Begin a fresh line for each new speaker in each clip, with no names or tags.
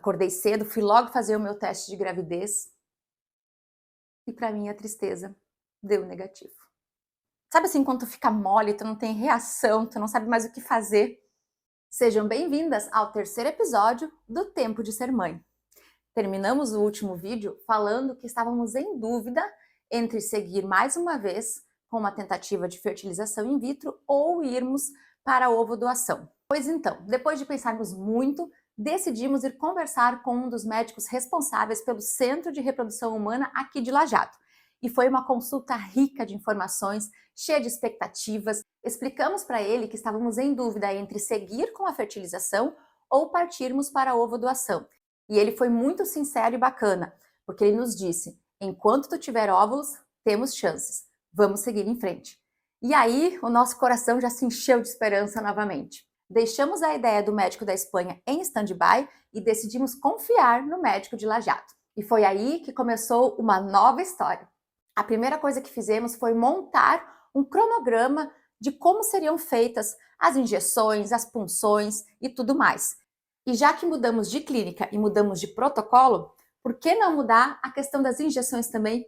Acordei cedo, fui logo fazer o meu teste de gravidez e, para minha tristeza, deu negativo. Sabe assim, quando tu fica mole, tu não tem reação, tu não sabe mais o que fazer? Sejam bem-vindas ao terceiro episódio do Tempo de Ser Mãe. Terminamos o último vídeo falando que estávamos em dúvida entre seguir mais uma vez com uma tentativa de fertilização in vitro ou irmos para a ovodoação. Pois então, depois de pensarmos muito, decidimos ir conversar com um dos médicos responsáveis pelo Centro de Reprodução Humana aqui de Lajeado. E foi uma consulta rica de informações, cheia de expectativas. Explicamos para ele que estávamos em dúvida entre seguir com a fertilização ou partirmos para a ovodoação. E ele foi muito sincero e bacana, porque ele nos disse: enquanto tu tiver óvulos, temos chances, vamos seguir em frente. E aí o nosso coração já se encheu de esperança novamente. Deixamos a ideia do médico da Espanha em stand-by e decidimos confiar no médico de Lajeado. E foi aí que começou uma nova história. A primeira coisa que fizemos foi montar um cronograma de como seriam feitas as injeções, as punções e tudo mais. E já que mudamos de clínica e mudamos de protocolo, por que não mudar a questão das injeções também?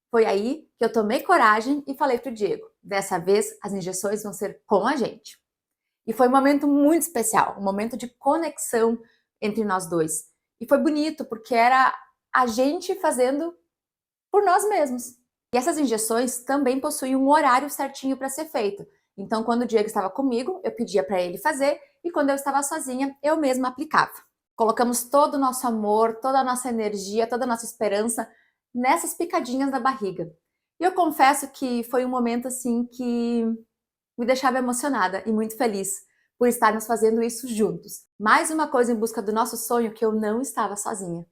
Foi aí que eu tomei coragem e falei para o Diego: dessa vez as injeções vão ser com a gente. E foi um momento muito especial, um momento de conexão entre nós dois. E foi bonito, porque era a gente fazendo por nós mesmos. E essas injeções também possuem um horário certinho para ser feito. Então, quando o Diego estava comigo, eu pedia para ele fazer, e quando eu estava sozinha, eu mesma aplicava. Colocamos todo o nosso amor, toda a nossa energia, toda a nossa esperança nessas picadinhas da barriga. E eu confesso que foi um momento assim que me deixava emocionada e muito feliz por estarmos fazendo isso juntos. Mais uma coisa em busca do nosso sonho, que eu não estava sozinha.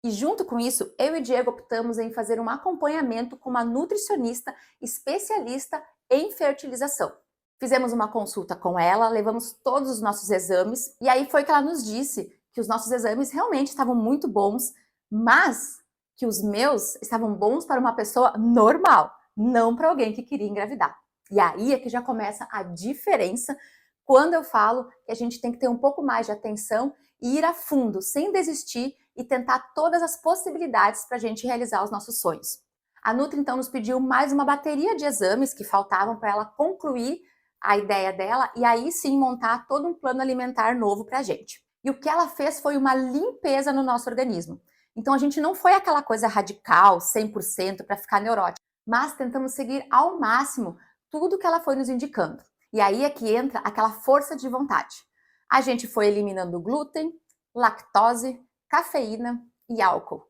E junto com isso, eu e Diego optamos em fazer um acompanhamento com uma nutricionista especialista em fertilização. Fizemos uma consulta com ela, levamos todos os nossos exames, e aí foi que ela nos disse que os nossos exames realmente estavam muito bons, mas que os meus estavam bons para uma pessoa normal, não para alguém que queria engravidar. E aí é que já começa a diferença quando eu falo que a gente tem que ter um pouco mais de atenção e ir a fundo, sem desistir, e tentar todas as possibilidades para a gente realizar os nossos sonhos. A Nutri então nos pediu mais uma bateria de exames que faltavam para ela concluir a ideia dela e aí sim montar todo um plano alimentar novo para a gente. E o que ela fez foi uma limpeza no nosso organismo. Então a gente não foi aquela coisa radical, 100% para ficar neurótico, mas tentamos seguir ao máximo tudo que ela foi nos indicando. E aí é que entra aquela força de vontade. A gente foi eliminando glúten, lactose, cafeína e álcool.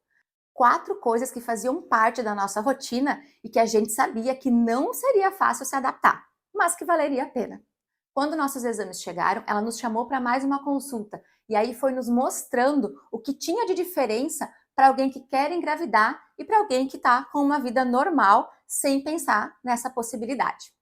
4 coisas que faziam parte da nossa rotina e que a gente sabia que não seria fácil se adaptar, mas que valeria a pena. Quando nossos exames chegaram, ela nos chamou para mais uma consulta e aí foi nos mostrando o que tinha de diferença para alguém que quer engravidar e para alguém que está com uma vida normal sem pensar nessa possibilidade.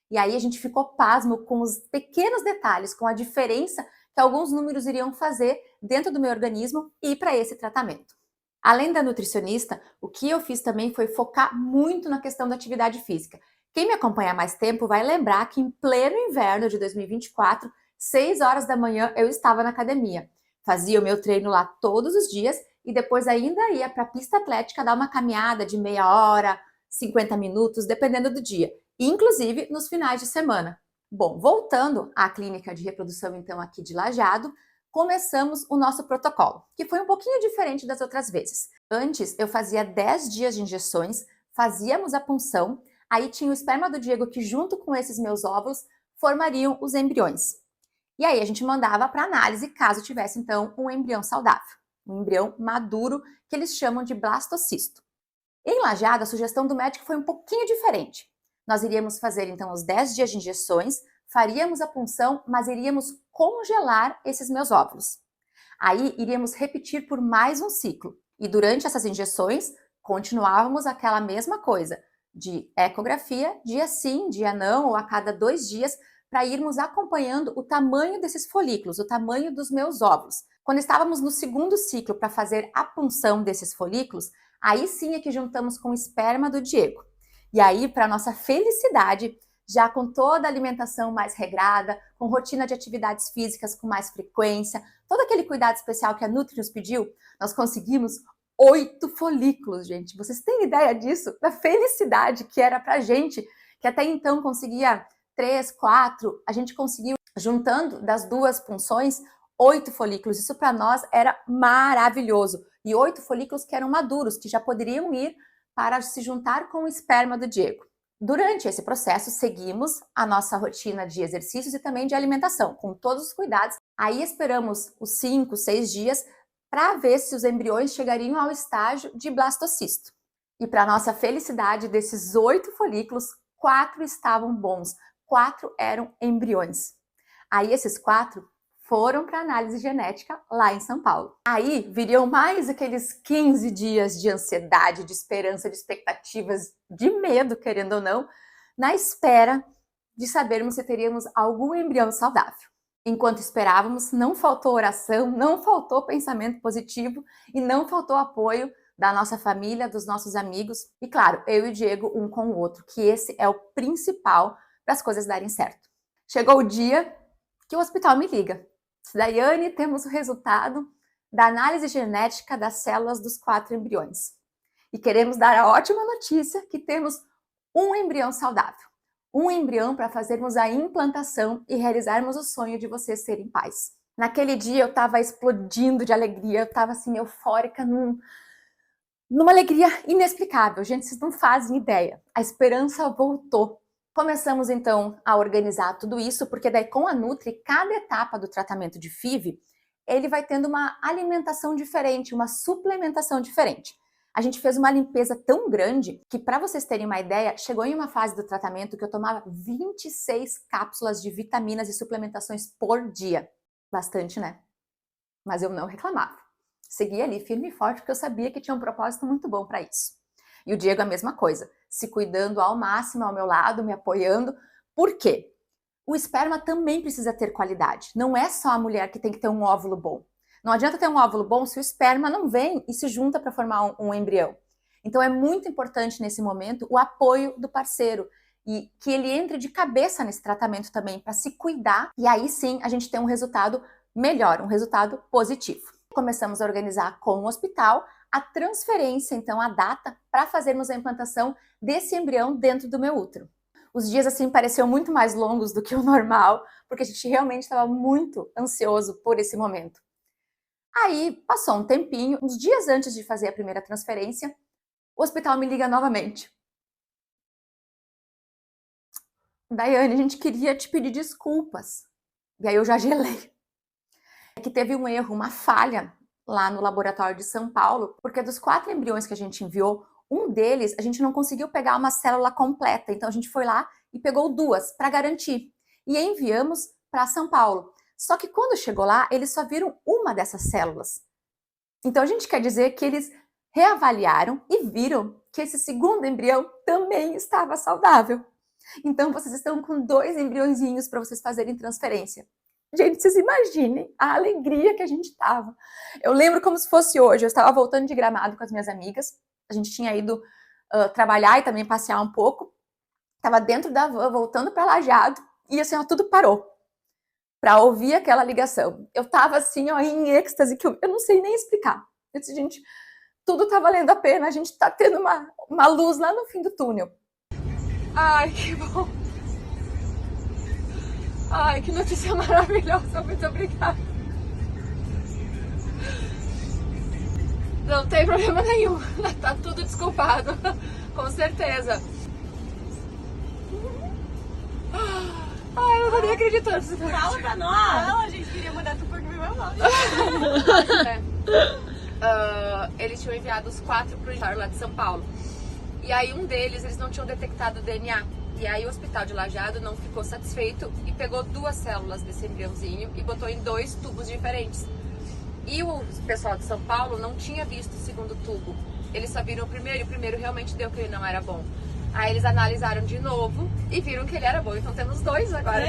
E aí a gente ficou pasmo com os pequenos detalhes, com a diferença que alguns números iriam fazer dentro do meu organismo e para esse tratamento. Além da nutricionista, o que eu fiz também foi focar muito na questão da atividade física. Quem me acompanha há mais tempo vai lembrar que em pleno inverno de 2024, 6 horas da manhã, eu estava na academia. Fazia o meu treino lá todos os dias e depois ainda ia para a pista atlética dar uma caminhada de meia hora, 50 minutos, dependendo do dia, inclusive nos finais de semana. Bom, voltando à clínica de reprodução, então, aqui de Lajeado, começamos o nosso protocolo, que foi um pouquinho diferente das outras vezes. Antes, eu fazia 10 dias de injeções, fazíamos a punção, aí tinha o esperma do Diego que, junto com esses meus óvulos, formariam os embriões. E aí a gente mandava para análise caso tivesse, então, um embrião saudável, um embrião maduro, que eles chamam de blastocisto. Em Lajeado, a sugestão do médico foi um pouquinho diferente. Nós iríamos fazer, então, os 10 dias de injeções, faríamos a punção, mas iríamos congelar esses meus óvulos. Aí, iríamos repetir por mais um ciclo. E durante essas injeções, continuávamos aquela mesma coisa, de ecografia, dia sim, dia não, ou a cada 2 dias, para irmos acompanhando o tamanho desses folículos, o tamanho dos meus óvulos. Quando estávamos no segundo ciclo para fazer a punção desses folículos, aí sim é que juntamos com o esperma do Diego. E aí, para nossa felicidade, já com toda a alimentação mais regrada, com rotina de atividades físicas com mais frequência, todo aquele cuidado especial que a Nutri nos pediu, nós conseguimos 8 folículos, gente. Vocês têm ideia disso? Da felicidade que era pra gente, que até então conseguia 3, 4, a gente conseguiu, juntando das duas punções, 8 folículos. Isso para nós era maravilhoso. E 8 folículos que eram maduros, que já poderiam ir para se juntar com o esperma do Diego. Durante esse processo, seguimos a nossa rotina de exercícios e também de alimentação, com todos os cuidados. Aí esperamos os 5, 6 dias para ver se os embriões chegariam ao estágio de blastocisto. E para nossa felicidade, desses 8 folículos, 4 estavam bons, 4 eram embriões. Aí esses 4 foram para análise genética lá em São Paulo. Aí viriam mais aqueles 15 dias de ansiedade, de esperança, de expectativas, de medo, querendo ou não, na espera de sabermos se teríamos algum embrião saudável. Enquanto esperávamos, não faltou oração, não faltou pensamento positivo e não faltou apoio da nossa família, dos nossos amigos e, claro, eu e o Diego um com o outro, que esse é o principal para as coisas darem certo. Chegou o dia que o hospital me liga. Daiane, temos o resultado da análise genética das células dos 4 embriões. E queremos dar a ótima notícia que temos um embrião saudável. Um embrião para fazermos a implantação e realizarmos o sonho de vocês serem pais. Naquele dia eu estava explodindo de alegria, eu estava assim eufórica, numa alegria inexplicável. Gente, vocês não fazem ideia. A esperança voltou. Começamos então a organizar tudo isso, porque daí com a Nutri, cada etapa do tratamento de FIV, ele vai tendo uma alimentação diferente, uma suplementação diferente. A gente fez uma limpeza tão grande que, para vocês terem uma ideia, chegou em uma fase do tratamento que eu tomava 26 cápsulas de vitaminas e suplementações por dia. Bastante, né? Mas eu não reclamava. Seguia ali firme e forte porque eu sabia que tinha um propósito muito bom para isso. E o Diego a mesma coisa, se cuidando ao máximo ao meu lado, me apoiando. Por quê? O esperma também precisa ter qualidade. Não é só a mulher que tem que ter um óvulo bom. Não adianta ter um óvulo bom se o esperma não vem e se junta para formar um embrião. Então é muito importante nesse momento o apoio do parceiro e que ele entre de cabeça nesse tratamento também para se cuidar e aí sim a gente tem um resultado melhor, um resultado positivo. Começamos a organizar com o hospital a transferência, então a data para fazermos a implantação desse embrião dentro do meu útero. Os dias assim pareciam muito mais longos do que o normal, porque a gente realmente estava muito ansioso por esse momento. Aí, passou um tempinho, uns dias antes de fazer a primeira transferência, o hospital me liga novamente. Daiane, a gente queria te pedir desculpas. E aí eu já gelei. É que teve um erro, uma falha lá no laboratório de São Paulo, porque dos 4 embriões que a gente enviou, um deles a gente não conseguiu pegar uma célula completa, então a gente foi lá e pegou 2 para garantir. E enviamos para São Paulo. Só que quando chegou lá, eles só viram uma dessas células. Então a gente quer dizer que eles reavaliaram e viram que esse segundo embrião também estava saudável. Então vocês estão com 2 embriõezinhos para vocês fazerem transferência. Gente, vocês imaginem a alegria que a gente estava. Eu lembro como se fosse hoje, eu estava voltando de Gramado com as minhas amigas, a gente tinha ido trabalhar e também passear um pouco, estava dentro da van, voltando para Lajeado, e assim, ó, tudo parou para ouvir aquela ligação. Eu tava assim, ó, em êxtase, que eu não sei nem explicar. Eu disse, gente, tudo tá valendo a pena, a gente tá tendo uma luz lá no fim do túnel. Ai, que bom. Ai, que notícia maravilhosa, muito obrigada. Não tem problema nenhum, tá tudo desculpado, com certeza. Ai, eu não tô nem acreditando.
Fala pra nós! Não, a gente queria mandar tu porque meu nome.
Eles tinham enviado os 4 pro lá de São Paulo. E aí um deles, eles não tinham detectado o DNA. E aí o hospital de Lajeado não ficou satisfeito e pegou 2 células desse embriãozinho e botou em 2 tubos diferentes. E o pessoal de São Paulo não tinha visto o segundo tubo. Eles só viram o primeiro e o primeiro realmente deu que ele não era bom. Aí eles analisaram de novo e viram que ele era bom. Então temos 2 agora.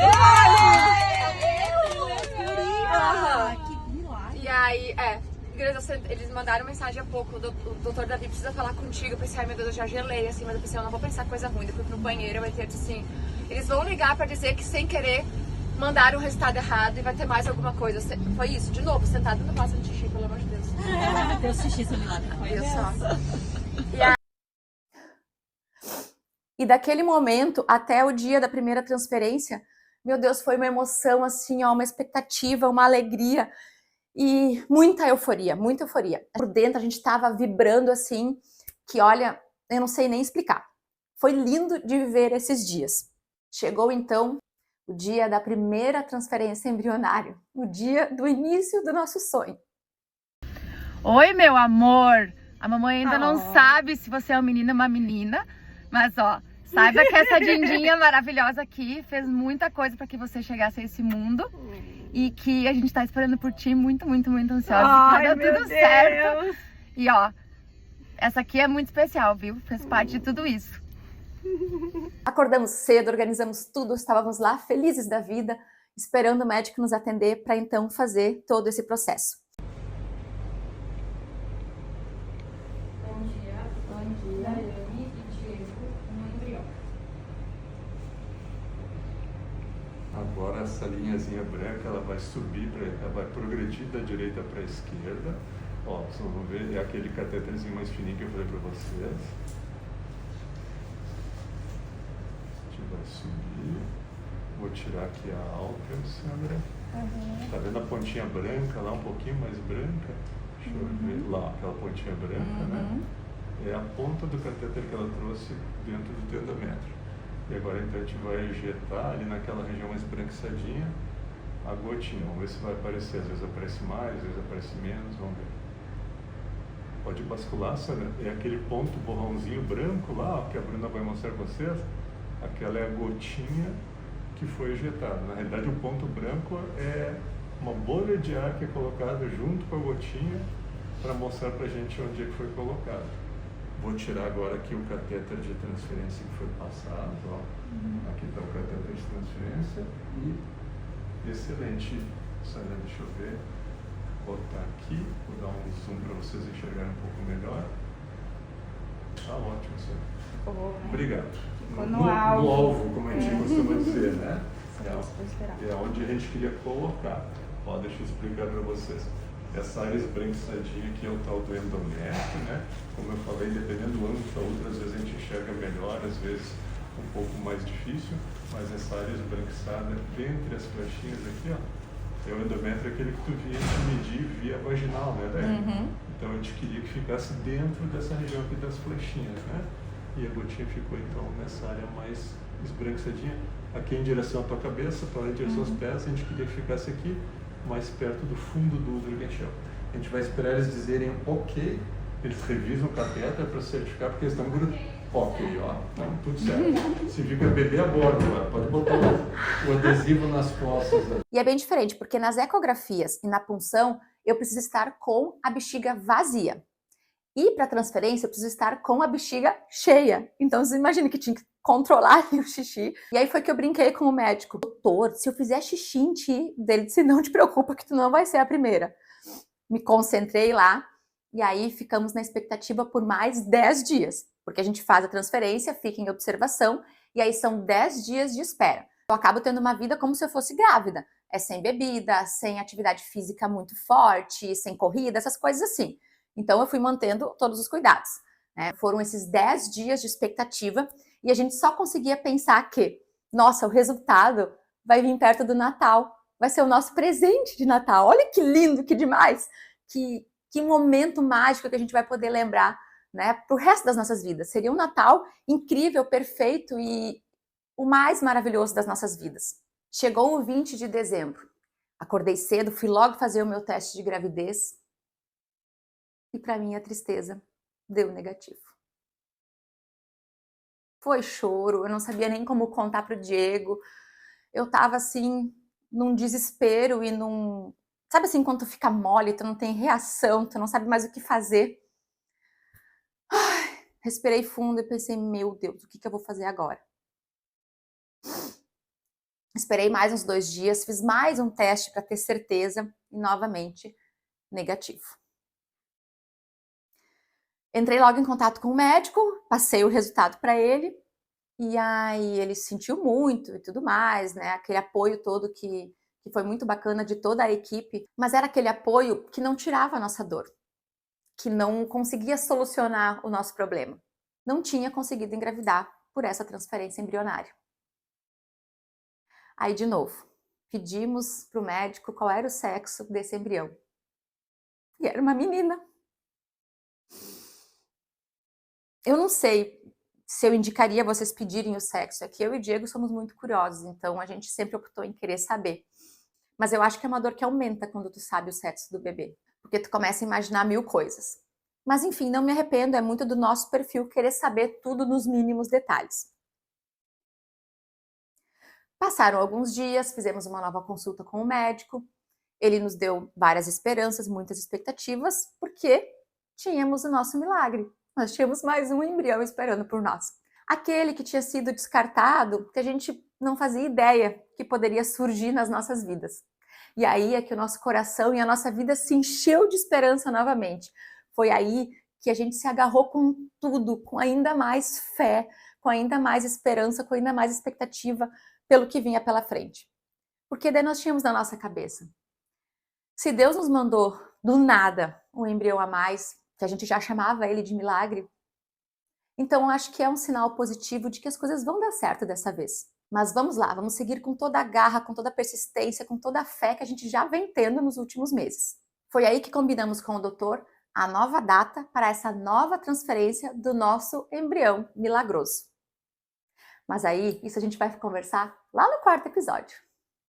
Que milagre!
E aí, eles mandaram mensagem há pouco, o doutor Davi precisa falar contigo. Eu pensei, ai meu Deus, eu já gelei assim, mas eu pensei, eu não vou pensar coisa ruim. Depois no banheiro eu vai ter assim, eles vão ligar pra dizer que sem querer mandaram o resultado errado e vai ter mais alguma coisa. Foi isso, de novo, sentado no vaso de xixi, pelo amor de Deus.
Deus xixi, seu milagre.
Olha só. E daquele momento até o dia da primeira transferência, meu Deus, foi uma emoção assim, ó, uma expectativa, uma alegria e muita euforia, muita euforia. Por dentro a gente estava vibrando assim, que olha, eu não sei nem explicar. Foi lindo de viver esses dias. Chegou então o dia da primeira transferência embrionária, o dia do início do nosso sonho.
Oi, meu amor! A mamãe ainda não sabe se você é um menino ou uma menina, mas ó, saiba que essa Dindinha maravilhosa aqui fez muita coisa para que você chegasse a esse mundo e que a gente tá esperando por ti muito, muito, muito ansiosa. Ai, que vai dar tudo certo. E ó, essa aqui é muito especial, viu? Fez parte de tudo isso.
Acordamos cedo, organizamos tudo, estávamos lá felizes da vida, esperando o médico nos atender para então fazer todo esse processo.
Bom dia, Daiane e Diego, um embrião.
Agora essa linhazinha branca ela vai subir, ela vai progredir da direita para a esquerda. Ó, vocês vão ver, é aquele cateterzinho mais fininho que eu falei para vocês. A gente vai subir. Vou tirar aqui a álcool, Sandra. Tá vendo a pontinha branca lá, um pouquinho mais branca? Deixa eu ver lá, aquela pontinha branca, né? É a ponta do cateter que ela trouxe dentro do teu endométrio. E agora então a gente vai injetar ali naquela região mais branquiçadinha a gotinha. Vamos ver se vai aparecer. Às vezes aparece mais, às vezes aparece menos. Vamos ver. Pode bascular, Sandra. É aquele ponto borrãozinho branco lá, ó, que a Bruna vai mostrar para vocês. Aquela é a gotinha que foi injetada. Na realidade, o ponto branco é uma bolha de ar que é colocada junto com a gotinha para mostrar para a gente onde é que foi colocado. Vou tirar agora aqui o catéter de transferência que foi passado. Ó. Aqui está o catéter de transferência e excelente. Sandra, deixa eu ver. Vou botar aqui, vou dar um zoom para vocês enxergarem um pouco melhor. Tá ótimo, Sandra. Obrigado. No alvo, como a gente costuma dizer, né? É onde a gente queria colocar. Ó, deixa eu explicar para vocês. Essa área esbranquiçadinha aqui é o tal do endométrio, né? Como eu falei, dependendo do ângulo da outra, às vezes a gente enxerga melhor, às vezes um pouco mais difícil, mas essa área esbranquiçada entre as flechinhas aqui, ó, é o endométrio aquele que tu vinha te medir via vaginal, né? Então a gente queria que ficasse dentro dessa região aqui das flechinhas, né? E a gotinha ficou então nessa área mais esbranquiçadinha, aqui em direção à tua cabeça, para em direção aos pés, a gente queria que ficasse aqui, mais perto do fundo do útero que a gente chama. A gente vai esperar eles dizerem ok, eles revisam o catéter para certificar, porque eles estão grudados. Ok, ó, então, tudo certo. Se fica bebê a bordo, pode botar o adesivo nas costas.
E é bem diferente, porque nas ecografias e na punção, eu preciso estar com a bexiga vazia. E para transferência, eu preciso estar com a bexiga cheia. Então, você imagina que tinha que controlar o xixi. E aí foi que eu brinquei com o médico. Doutor, se eu fizer xixi em ti, dele disse, não te preocupa que tu não vai ser a primeira. Me concentrei lá e aí ficamos na expectativa por mais 10 dias. Porque a gente faz a transferência, fica em observação e aí são 10 dias de espera. Eu acabo tendo uma vida como se eu fosse grávida. É sem bebida, sem atividade física muito forte, sem corrida, essas coisas assim. Então eu fui mantendo todos os cuidados, né? Foram esses 10 dias de expectativa e a gente só conseguia pensar que, nossa, o resultado vai vir perto do Natal, vai ser o nosso presente de Natal. Olha que lindo, que demais, que momento mágico que a gente vai poder lembrar, né, para o resto das nossas vidas. Seria um Natal incrível, perfeito e o mais maravilhoso das nossas vidas. Chegou o 20 de dezembro, acordei cedo, fui logo fazer o meu teste de gravidez. E para minha tristeza, deu negativo. Foi choro, eu não sabia nem como contar para o Diego. Eu tava assim, num desespero e num... Sabe assim, quando tu fica mole, tu não tem reação, tu não sabe mais o que fazer. Ai, respirei fundo e pensei, meu Deus, o que eu vou fazer agora? Esperei mais uns 2 dias, fiz mais um teste para ter certeza e novamente negativo. Entrei logo em contato com o médico, passei o resultado para ele E aí ele se sentiu muito e tudo mais, né? Aquele apoio todo que foi muito bacana de toda a equipe, mas era aquele apoio que não tirava a nossa dor, que não conseguia solucionar o nosso problema. Não tinha conseguido engravidar por essa transferência embrionária. Aí, de novo, pedimos para o médico qual era o sexo desse embrião. E era uma menina. Eu não sei se eu indicaria vocês pedirem o sexo. É que eu e o Diego somos muito curiosos, então a gente sempre optou em querer saber. Mas eu acho que é uma dor que aumenta quando tu sabe o sexo do bebê, porque tu começa a imaginar 1000 coisas. Mas enfim, não me arrependo, é muito do nosso perfil querer saber tudo nos mínimos detalhes. Passaram alguns dias, fizemos uma nova consulta com o médico, ele nos deu várias esperanças, muitas expectativas, porque tínhamos o nosso milagre. Nós tínhamos mais um embrião esperando por nós. Aquele que tinha sido descartado, que a gente não fazia ideia que poderia surgir nas nossas vidas. E aí é que o nosso coração e a nossa vida se encheu de esperança novamente. Foi aí que a gente se agarrou com tudo, com ainda mais fé, com ainda mais esperança, com ainda mais expectativa pelo que vinha pela frente. Porque daí nós tínhamos na nossa cabeça: se Deus nos mandou do nada um embrião a mais, que a gente já chamava ele de milagre, então acho que é um sinal positivo de que as coisas vão dar certo dessa vez. Mas vamos lá, vamos seguir com toda a garra, com toda a persistência, com toda a fé que a gente já vem tendo nos últimos meses. Foi aí que combinamos com o doutor a nova data para essa nova transferência do nosso embrião milagroso. Mas aí, isso a gente vai conversar lá no 4º episódio.